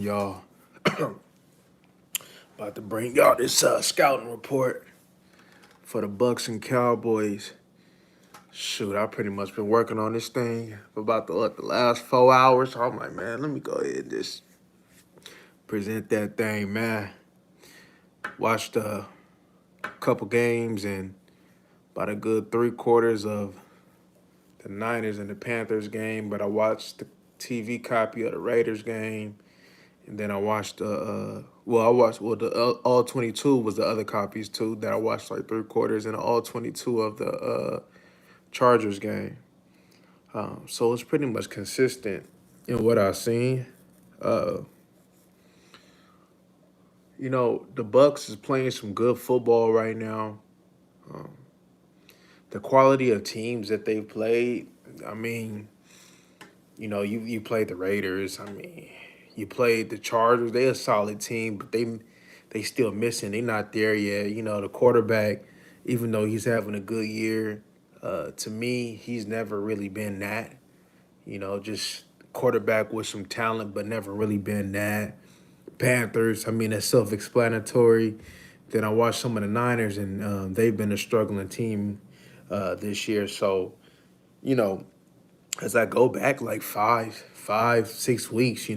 Y'all about to bring y'all this scouting report for the Bucs and Cowboys. Shoot, I pretty much been working on this thing for about the last 4 hours. So I'm like, man, let me go ahead and just present that thing, man. Watched a couple games and about a good 3 quarters of the Niners and the Panthers game, but I watched the TV copy of the Raiders game. And then I watched the all 22 was the other copies too that I watched like 3 quarters and all 22 of the Chargers game. So it's pretty much consistent in what I've seen. Uh, the Bucs is playing some good football right now. Um, the quality of teams that they've played, I mean, you played the Raiders. I mean, you played the Chargers. They're a solid team, but they still missing. They're not there yet. The quarterback, even though he's having a good year, to me, he's never really been that. Just quarterback with some talent, but never really been that. Panthers, I mean, that's self-explanatory. Then I watched some of the Niners, and they've been a struggling team this year. So, you know, as I go back like 6 weeks,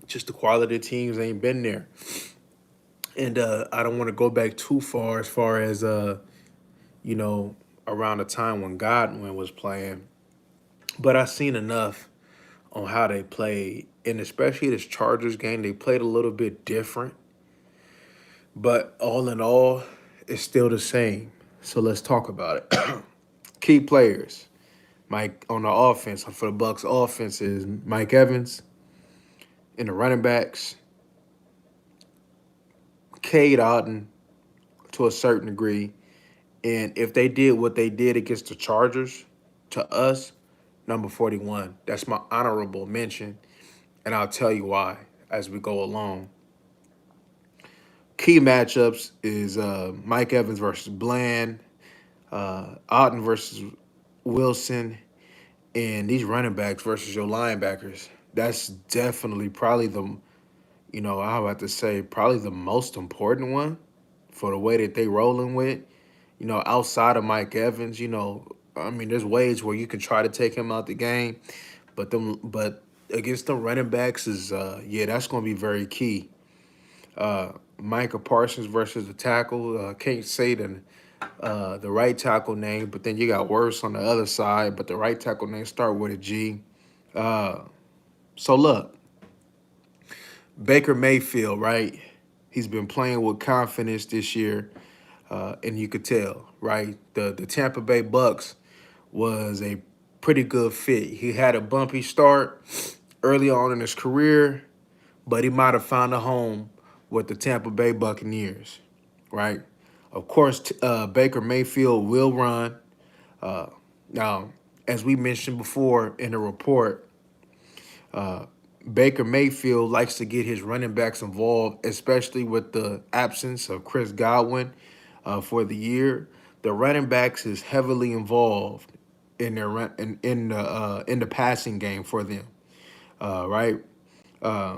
just the quality of teams ain't been there. And I don't want to go back too far as you know, around the time when Godwin was playing. But I seen enough on how they played. And especially this Chargers game, they played a little bit different. But all in all, it's still the same. So let's talk about it. Key players. Mike on the offense for the Bucs offense is Mike Evans. In the running backs, Cade Otton to a certain degree. And if they did what they did against the Chargers to us, number 41, that's my honorable mention. And I'll tell you why as we go along. Key matchups is Mike Evans versus Bland, Otton versus Wilson, and these running backs versus your linebackers. That's definitely probably I have to say, probably the most important one for the way that they rolling with. Outside of Mike Evans, I mean, there's ways where you can try to take him out the game, but against the running backs is that's going to be very key. Micah Parsons versus the tackle. Can't say the right tackle name, but then you got worse on the other side. But the right tackle name start with a G. Uh, so look, Baker Mayfield, right? He's been playing with confidence this year, and you could tell, right? The Tampa Bay Bucs was a pretty good fit. He had a bumpy start early on in his career, but he might have found a home with the Tampa Bay Buccaneers, right? Of course, Baker Mayfield will run. Uh, Now, as we mentioned before in the report, uh, Baker Mayfield likes to get his running backs involved, especially with the absence of Chris Godwin for the year. The running backs is heavily involved in their in the passing game for them, right? Uh,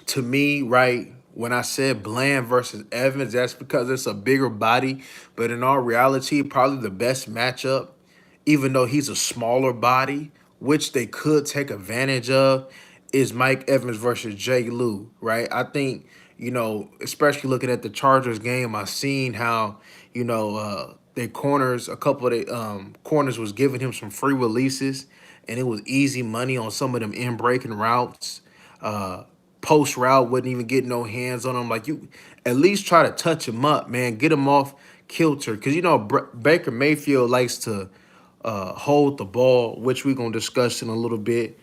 to me, right, when I said Bland versus Evans, that's because it's a bigger body. But in all reality, probably the best matchup, even though he's a smaller body, which they could take advantage of, is Mike Evans versus Jay Lou, right? I think, especially looking at the Chargers game, I seen how, their corners, a couple of the corners was giving him some free releases, and it was easy money on some of them in-breaking routes. Uh, Post route wouldn't even get no hands on him. Like, you at least try to touch him up, man. Get him off kilter. Because, Baker Mayfield likes to hold the ball, which we're going to discuss in a little bit.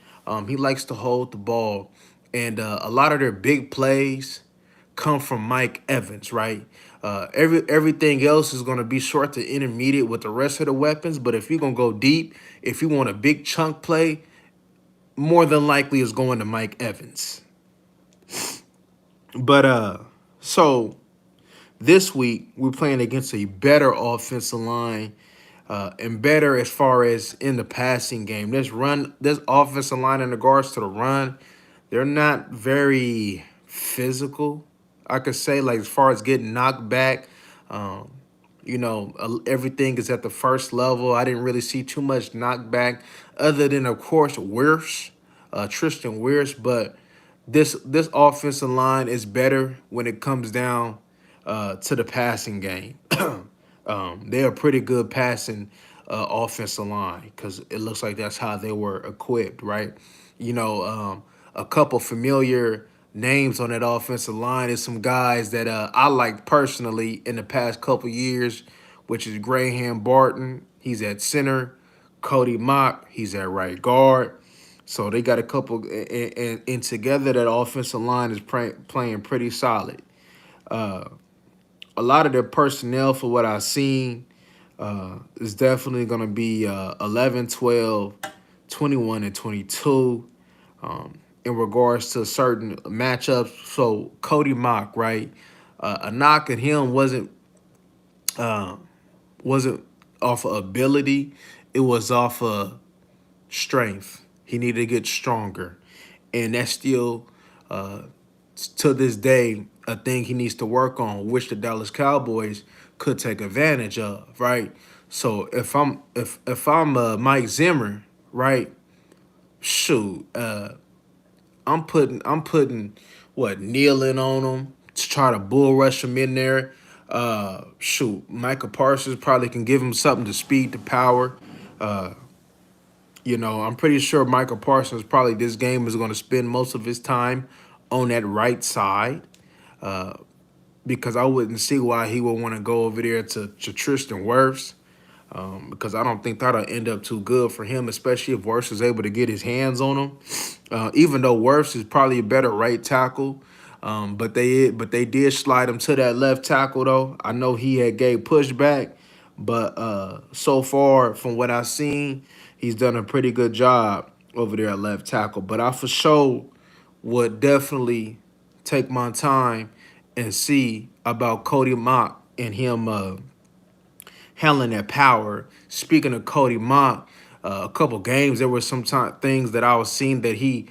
He likes to hold the ball. And a lot of their big plays come from Mike Evans, right? Everything else is going to be short to intermediate with the rest of the weapons. But if you're going to go deep, if you want a big chunk play, more than likely is going to Mike Evans. But so this week we're playing against a better offensive line, and better as far as in the passing game. This offensive line in regards to the run, they're not very physical. I could say, like, as far as getting knocked back, um, everything is at the first level. I didn't really see too much knockback, other than of course Wirfs, Tristan Wirfs. But this offensive line is better when it comes down to the passing game. They're a pretty good passing offensive line because it looks like that's how they were equipped, right? A couple familiar names on that offensive line is some guys that I like personally in the past couple years, which is Graham Barton. He's at center. Cody Mock, he's at right guard. So they got a couple, and together that offensive line is playing pretty solid. Uh, a lot of their personnel, for what I've seen, is definitely going to be 11, 12, 21, and 22 in regards to certain matchups. So Cody Mock, right? A knock at him uh, wasn't off of ability. It was off of strength. He needed to get stronger. And that's still, uh, to this day, a thing he needs to work on, which the Dallas Cowboys could take advantage of, right? So if I'm Mike Zimmer, right? Shoot, I'm putting what, kneeling on him to try to bull rush him in there. Shoot, Michael Parsons probably can give him something to speed to power. Uh, I'm pretty sure Michael Parsons probably this game is going to spend most of his time on that right side, uh, because I wouldn't see why he would want to go over there to Tristan Wirfs, because I don't think that'll end up too good for him, especially if Wirfs is able to get his hands on him. Even though Wirfs is probably a better right tackle, but they did slide him to that left tackle though. I know he had gave pushback, but so far from what I've seen, he's done a pretty good job over there at left tackle. But I for sure would definitely take my time and see about Cody Mock and him handling that power. Speaking of Cody Mock, a couple games there were some things that I was seeing that he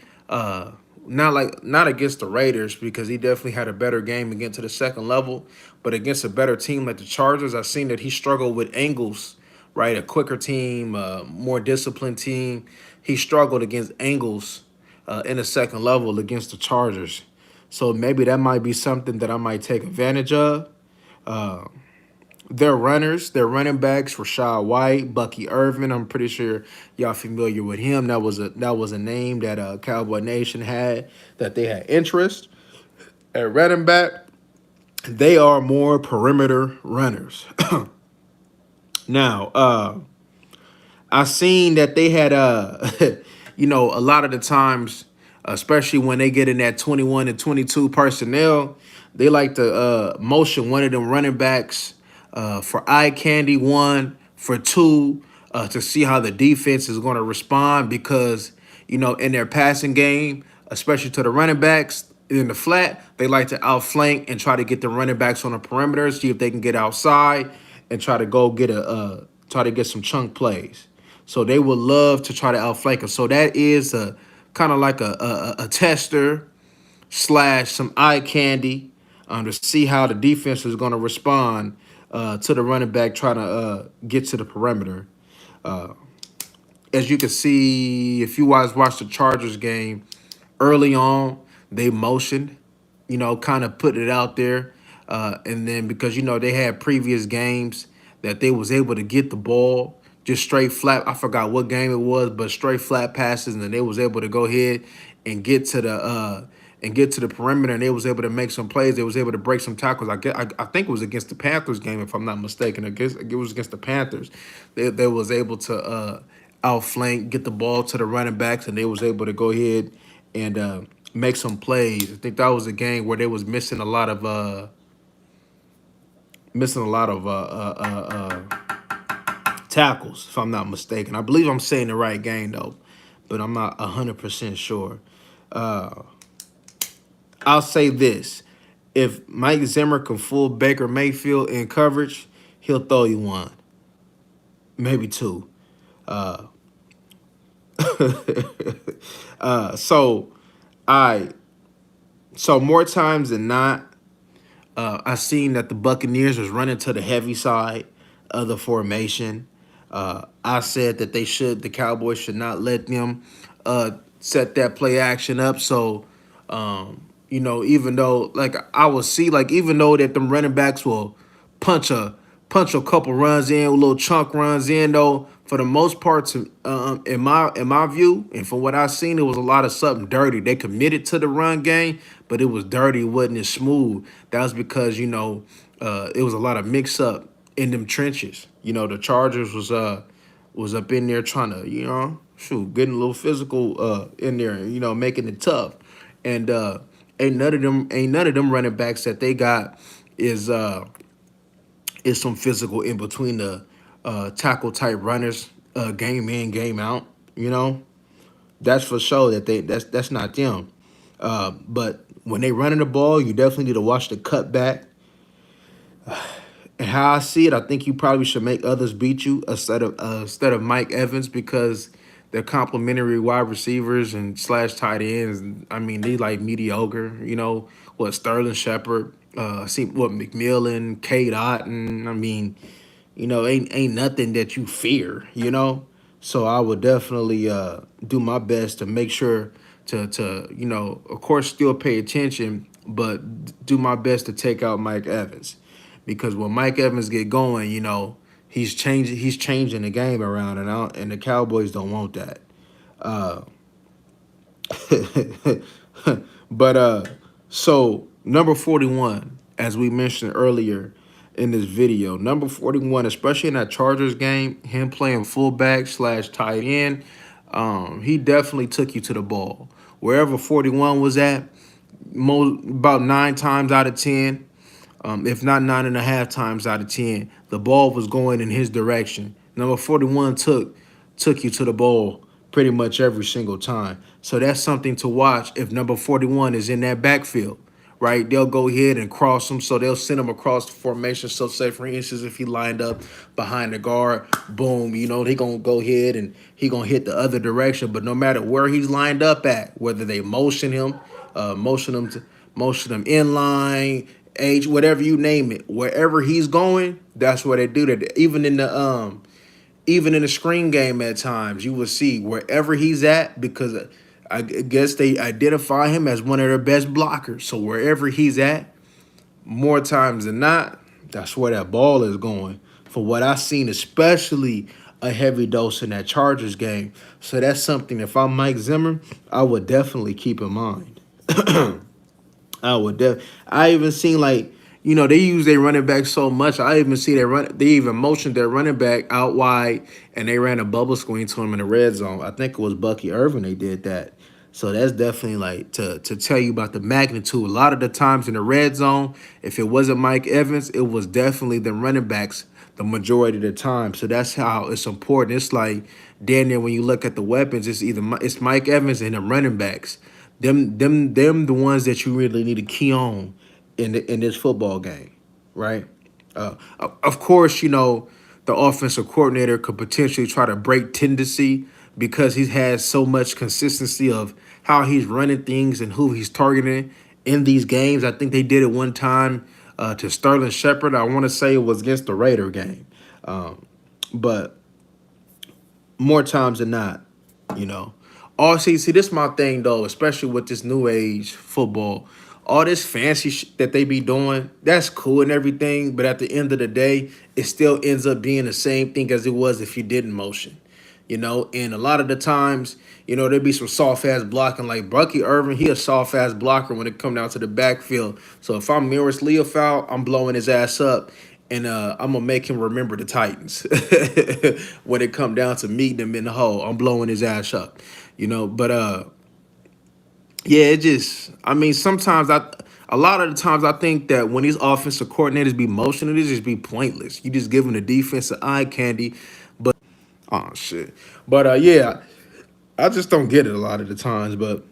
not against the Raiders, because he definitely had a better game against to the second level, but against a better team like the Chargers, I seen that he struggled with angles, right? A quicker team, more disciplined team. He struggled against angles in the second level against the Chargers. So maybe that might be something that I might take advantage of. Uh, their runners, their running backs, Rashad White, Bucky Irvin. I'm pretty sure y'all familiar with him. That was a name that Cowboy Nation had, that they had interest at running back. They are more perimeter runners. Now, I seen that they had a lot of the times, especially when they get in that 21 and 22 personnel, they like to motion one of them running backs for eye candy, one for two, to see how the defense is going to respond, because in their passing game, especially to the running backs in the flat, they like to outflank and try to get the running backs on the perimeter, see if they can get outside and try to go get try to get some chunk plays. So they would love to try to outflank him. So that is a kind of like a tester slash some eye candy, to see how the defense is going to respond to the running back trying to get to the perimeter. Uh, as you can see, if you guys watch the Chargers game, early on, they motioned, kind of put it out there. And then because, they had previous games that they was able to get the ball just straight flat. I forgot what game it was, but straight flat passes. And then they was able to go ahead and get to the perimeter, and they was able to make some plays. They was able to break some tackles. I think it was against the Panthers game, if I'm not mistaken. It was against the Panthers. They was able to outflank, get the ball to the running backs, and they was able to go ahead and make some plays. I think that was a game where they was missing a lot of tackles, if I'm not mistaken. I believe I'm saying the right game though, but I'm not 100% sure. Uh, I'll say this: if Mike Zimmer can fool Baker Mayfield in coverage, he'll throw you one, maybe two. Uh, so I so more times than not, I seen that the Buccaneers was running to the heavy side of the formation. I said that the Cowboys should not let them set that play action up. So, even though like I will see like even though that them running backs will punch a punch a couple runs in, little chunk runs in though. For the most part, in my view, and from what I seen, it was a lot of something dirty. They committed to the run game, but it was dirty. It wasn't as smooth. That was because it was a lot of mix up in them trenches. The Chargers was up in there trying to getting a little physical in there, making it tough, and ain't none of them running backs that they got is some physical in between the tackle type runners, game in, game out. You know, that's for sure that's not them. But when they running the ball, you definitely need to watch the cutback. And how I see it, I think you probably should make others beat you instead of Mike Evans because they're complimentary wide receivers and slash tight ends. I mean, they like mediocre. What Sterling Shepard, see what McMillan, Kate Otten. I mean, ain't nothing that you fear. So I would definitely do my best to make sure to of course still pay attention, but do my best to take out Mike Evans. Because when Mike Evans get going, he's changing the game around and the Cowboys don't want that. Uh but so number 41, as we mentioned earlier in this video, number 41, especially in that Chargers game, him playing fullback slash tight end, he definitely took you to the ball. Wherever 41 was at, about 9 times out of 10, if not 9.5 times out of 10, the ball was going in his direction. Number 41 took you to the ball pretty much every single time. So that's something to watch if number 41 is in that backfield, right? They'll go ahead and cross him. So they'll send him across the formation. So say, for instance, if he lined up behind the guard, boom, they going to go ahead and he going to hit the other direction. But no matter where he's lined up at, whether they motion him in line, age, whatever you name it, wherever he's going, that's where they do that. Even in the screen game at times, you will see wherever he's at because I guess they identify him as one of their best blockers. So wherever he's at, more times than not, that's where that ball is going. For what I've seen, especially a heavy dose in that Chargers game. So that's something, if I'm Mike Zimmer, I would definitely keep in mind. I even seen like they use their running back so much. I even see they even motioned their running back out wide and they ran a bubble screen to him in the red zone. I think it was Bucky Irvin they did that. So that's definitely like to tell you about the magnitude. A lot of the times in the red zone, if it wasn't Mike Evans, it was definitely the running backs the majority of the time. So that's how it's important. It's like damn near when you look at the weapons, it's Mike Evans and the running backs. Them the ones that you really need to key on in this football game, right? Of course, the offensive coordinator could potentially try to break tendency because he has so much consistency of how he's running things and who he's targeting in these games. I think they did it one time to Sterling Shepard. I want to say it was against the Raider game, but more times than not, you know. See, this is my thing though, especially with this new age football. All this fancy that they be doing, that's cool and everything, but at the end of the day, it still ends up being the same thing as it was if you didn't motion. And a lot of the times, there'd be some soft ass blocking like Bucky Irvin. He a soft ass blocker when it come down to the backfield. So if I'm Mirrors Leofold, I'm blowing his ass up, and I'm gonna make him remember the Titans when it come down to meeting him in the hole. I'm blowing his ass up, But yeah, it just. I mean, sometimes a lot of the times I think that when these offensive coordinators be motioning, it just be pointless. You just give them the defensive eye candy, but oh shit. But yeah, I just don't get it a lot of the times. But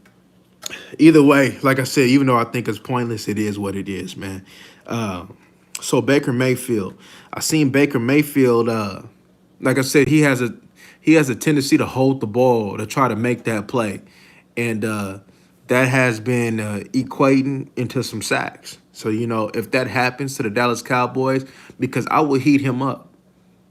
either way, like I said, even though I think it's pointless, it is what it is, man. Uh, so Baker Mayfield, I seen Baker Mayfield. Like I said, he has a tendency to hold the ball to try to make that play, and that has been equating into some sacks. So, if that happens to the Dallas Cowboys, because I would heat him up.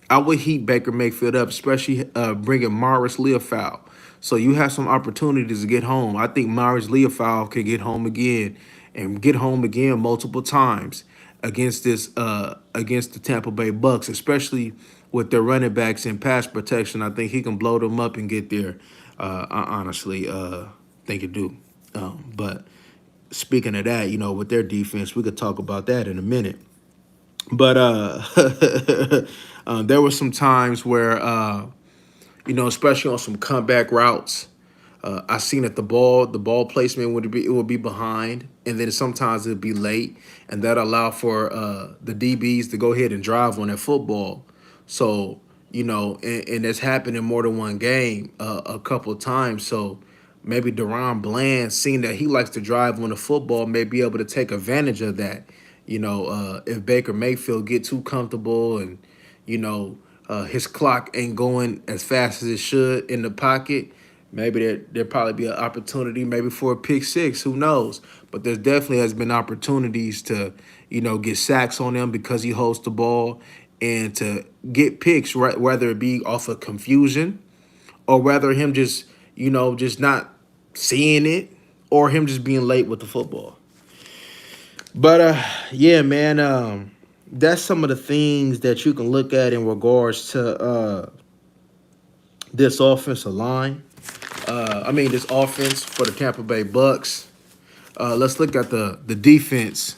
I would heat Baker Mayfield up, especially bringing Morris Leofow. So you have some opportunities to get home. I think Morris Leofow could get home again and get home again multiple times against the Tampa Bay Bucs, especially with their running backs and pass protection. I think he can blow them up and get there. I honestly think it do. But speaking of that, with their defense, we could talk about that in a minute. But there were some times where especially on some comeback routes, I seen that the ball placement would be behind, and then sometimes it'd be late, and that allow for the DBs to go ahead and drive on that football. So and it's happened in more than one game a couple of times. So maybe Deron Bland, seeing that he likes to drive on the football, may be able to take advantage of that. If Baker Mayfield get too comfortable and his clock ain't going as fast as it should in the pocket, maybe there'll probably be an opportunity maybe for a pick six. Who knows? But there definitely has been opportunities to get sacks on him because he holds the ball and to get picks, right? Whether it be off of confusion or whether him just not seeing it or him just being late with the football. But yeah, man, that's some of the things that you can look at in regards to this offensive line. This offense for the Tampa Bay Bucs. Let's look at the defense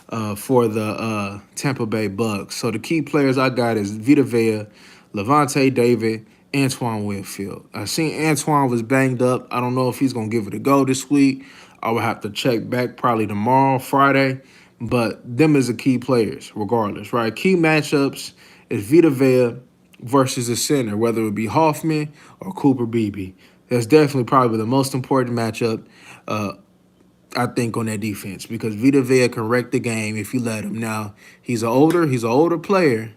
for the Tampa Bay Bucs. So the key players I got is Vita Vea, Levante David, Antoine Winfield. I seen Antoine was banged up. I don't know if he's going to give it a go this week. I will have to check back probably tomorrow, Friday. But them is the key players, regardless, right? Key matchups is Vita Vea versus the center, whether it be Hoffman or Cooper Beebe. That's definitely probably the most important matchup, I think, on that defense, because Vita Vea can wreck the game if you let him. Now, he's an older player,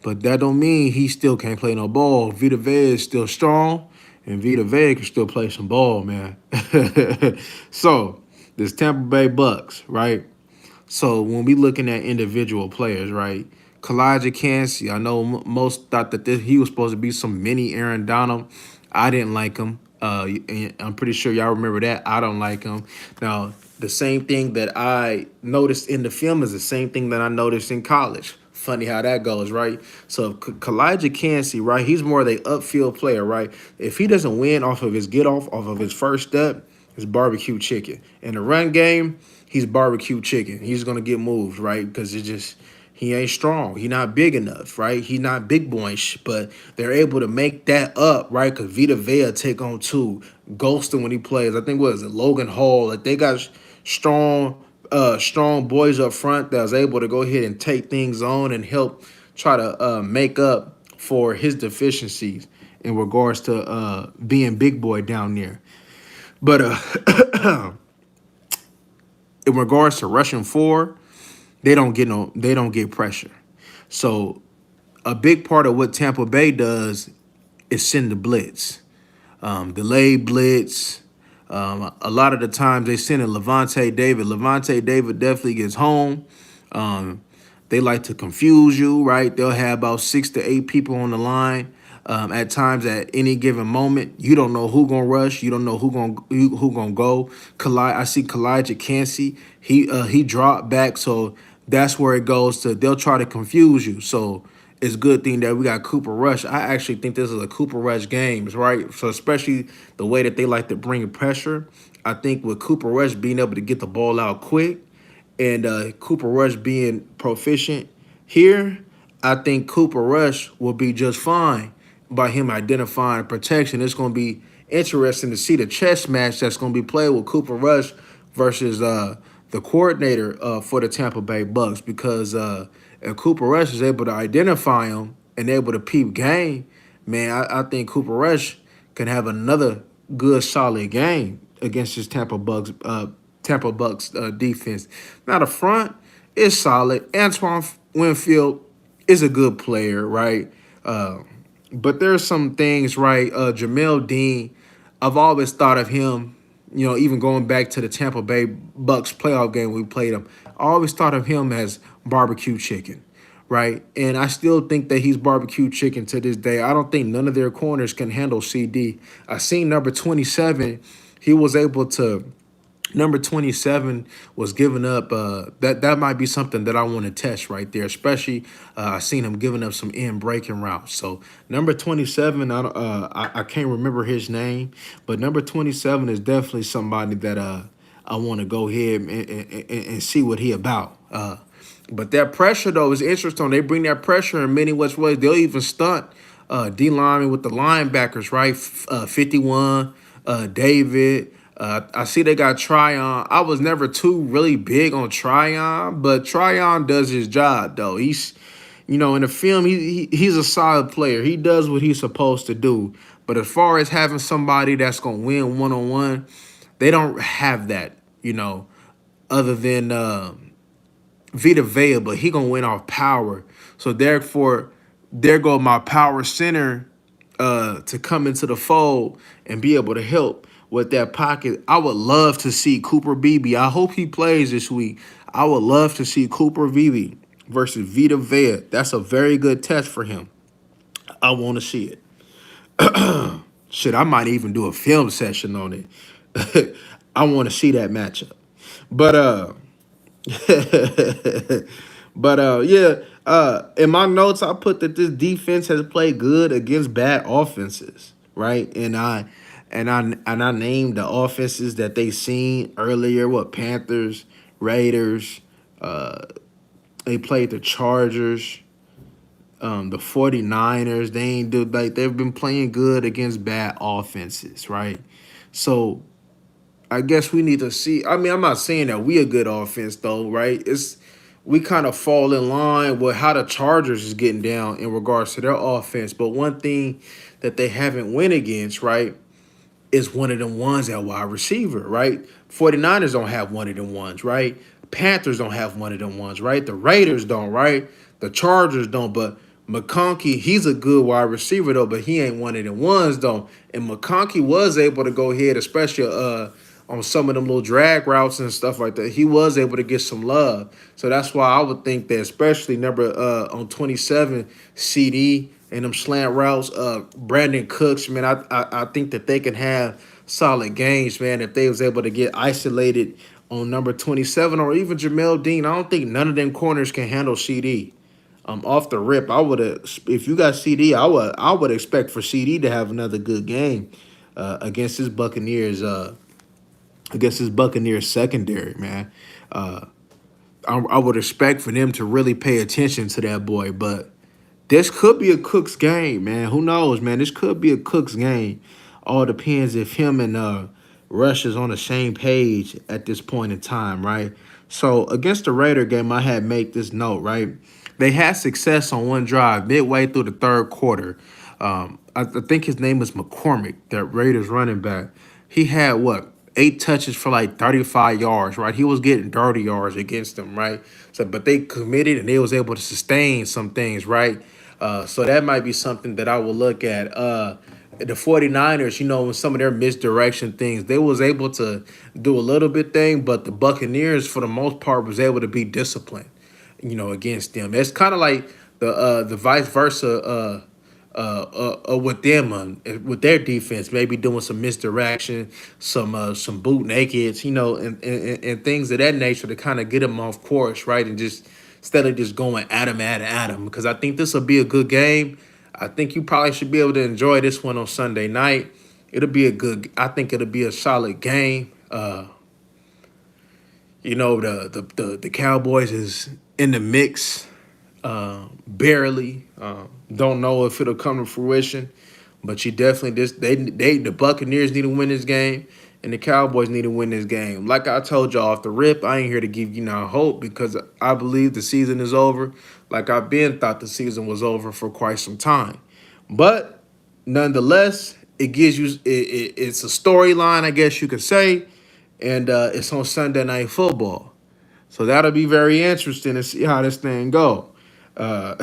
but that don't mean he still can't play no ball. Vita Vea is still strong, and Vita Vea can still play some ball, man. So, this Tampa Bay Bucs, right? So when we looking at individual players, right? Kalijah Kancey, I know most thought that he was supposed to be some mini Aaron Donald. I didn't like him. And I'm pretty sure y'all remember that. I don't like him. Now, the same thing that I noticed in the film is the same thing that I noticed in college. Funny how that goes, right? So Kalijah Kancey, right? He's more of the upfield player, right? If he doesn't win off of his off of his first step, it's barbecue chicken. In the run game, he's barbecue chicken. He's gonna get moved, right? Because he ain't strong. He not big enough, right? He not big boyish, but they're able to make that up, right? Because Vita Vea take on two, ghosting when he plays. I think what is it, Logan Hall? Like they got strong boys up front that was able to go ahead and take things on and help try to make up for his deficiencies in regards to being big boy down there. But in regards to rushing four, they don't get pressure. So a big part of what Tampa Bay does is send the blitz, delayed blitz. A lot of the times they send in Levante David. Levante David definitely gets home. They like to confuse you, right? They'll have about 6 to 8 people on the line. At times, at any given moment, you don't know who gonna rush. You don't know who gonna go. I see Kalijah Kancey. He dropped back, so that's where it goes to. They'll try to confuse you. So it's a good thing that we got Cooper Rush. I actually think this is a Cooper Rush game, right? So especially the way that they like to bring pressure. I think with Cooper Rush being able to get the ball out quick and Cooper Rush being proficient here, I think Cooper Rush will be just fine by him identifying protection. It's going to be interesting to see the chess match that's going to be played with Cooper Rush versus the coordinator for the Tampa Bay Bucs, because if Cooper Rush is able to identify him and able to peep game, man, I think Cooper Rush can have another good solid game against this Tampa Bucs defense. Now the front is solid. Antoine Winfield is a good player, right? But there's some things, right? Jamel Dean, I've always thought of him, even going back to the Tampa Bay Bucs playoff game we played him, I always thought of him as barbecue chicken, right? And I still think that he's barbecue chicken to this day. I don't think none of their corners can handle CD. I seen number 27. He was able to Number 27 was giving up. That might be something that I want to test right there. Especially, I seen him giving up some in breaking routes. So number 27, I can't remember his name, but number 27 is definitely somebody that I want to go ahead and see what he about. But that pressure though is interesting. They bring that pressure in many which ways. They'll even stunt D lineman with the linebackers, right? 51, David. I see they got Tryon. I was never too really big on Tryon, but Tryon does his job though. In the film, he's a solid player. He does what he's supposed to do. But as far as having somebody that's gonna win 1-on-1, they don't have that. Other than Vita Vea, but he gonna win off power. So therefore, there go my power center to come into the fold and be able to help with that pocket. I would love to see Cooper Beebe. I hope he plays this week. I would love to see Cooper Beebe versus Vita Vea. That's a very good test for him. I want to see it. Shit, I might even do a film session on it. I want to see that matchup. But yeah, in my notes I put that this defense has played good against bad offenses, right? And I named the offenses that they seen earlier. What Panthers, Raiders, they played the Chargers, the 49ers. They ain't do like they've been playing good against bad offenses, right? So I guess we need to see. I mean, I'm not saying that we a good offense though, right? We kind of fall in line with how the Chargers is getting down in regards to their offense. But one thing that they haven't win against, right, is one of them ones at wide receiver, right? 49ers don't have one of them ones, right? Panthers don't have one of them ones, right? The Raiders don't, right? The Chargers don't, but McConkey, he's a good wide receiver though, but he ain't one of them ones though. And McConkey was able to go ahead, especially on some of them little drag routes and stuff like that. He was able to get some love. So that's why I would think that, especially number on 27, CD and them slant routes, Brandon Cooks, man, I think that they can have solid games, man, if they was able to get isolated on number 27 or even Jamel Dean. I don't think none of them corners can handle CD. Off the rip, I would have. If you got CD, I would expect for CD to have another good game against his Buccaneers. Against his Buccaneers secondary, man. I would expect for them to really pay attention to that boy, but this could be a Cook's game, man. Who knows, man? This could be a Cook's game. All depends if him and Rush is on the same page at this point in time, right? So against the Raider game, I had made this note, right? They had success on one drive midway through the third quarter. I think his name is McCormick, that Raiders running back. He had what? 8 touches for like 35 yards, right? He was getting dirty yards against them, right? So, but they committed and they was able to sustain some things, right? So that might be something that I will look at. The 49ers, with some of their misdirection things, they was able to do a little bit thing, but the Buccaneers, for the most part, was able to be disciplined, against them. It's kind of like the vice versa with them with their defense, maybe doing some misdirection, some boot nakeds, and things of that nature to kind of get them off course, right? And just instead of just going at them, because I think this will be a good game. I think you probably should be able to enjoy this one on Sunday night. I think it'll be a solid game. The Cowboys is in the mix, barely. Don't know if it'll come to fruition, but you definitely the Buccaneers need to win this game, and the Cowboys need to win this game. Like I told y'all off the rip, I ain't here to give you no hope because I believe the season is over. Like I've been thought the season was over for quite some time, but nonetheless, it gives you it's a storyline, I guess you could say, and it's on Sunday Night Football. So that'll be very interesting to see how this thing go. Uh,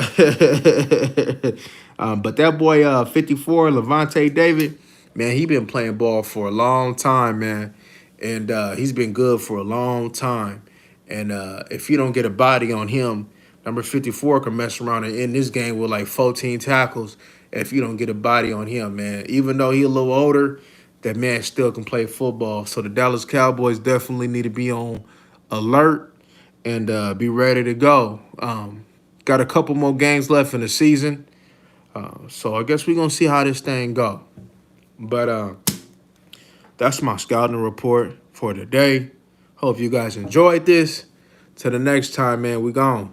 but that boy, 54, Levante David, man, he been playing ball for a long time, man. and he's been good for a long time. And if you don't get a body on him, number 54 can mess around and end this game with like 14 tackles. If you don't get a body on him, man, even though he a little older, that man still can play football. So the Dallas Cowboys definitely need to be on alert and be ready to go. Got a couple more games left in the season, so I guess we're gonna see how this thing go. But that's my scouting report for today. Hope you guys enjoyed this. Till the next time, man, we gone.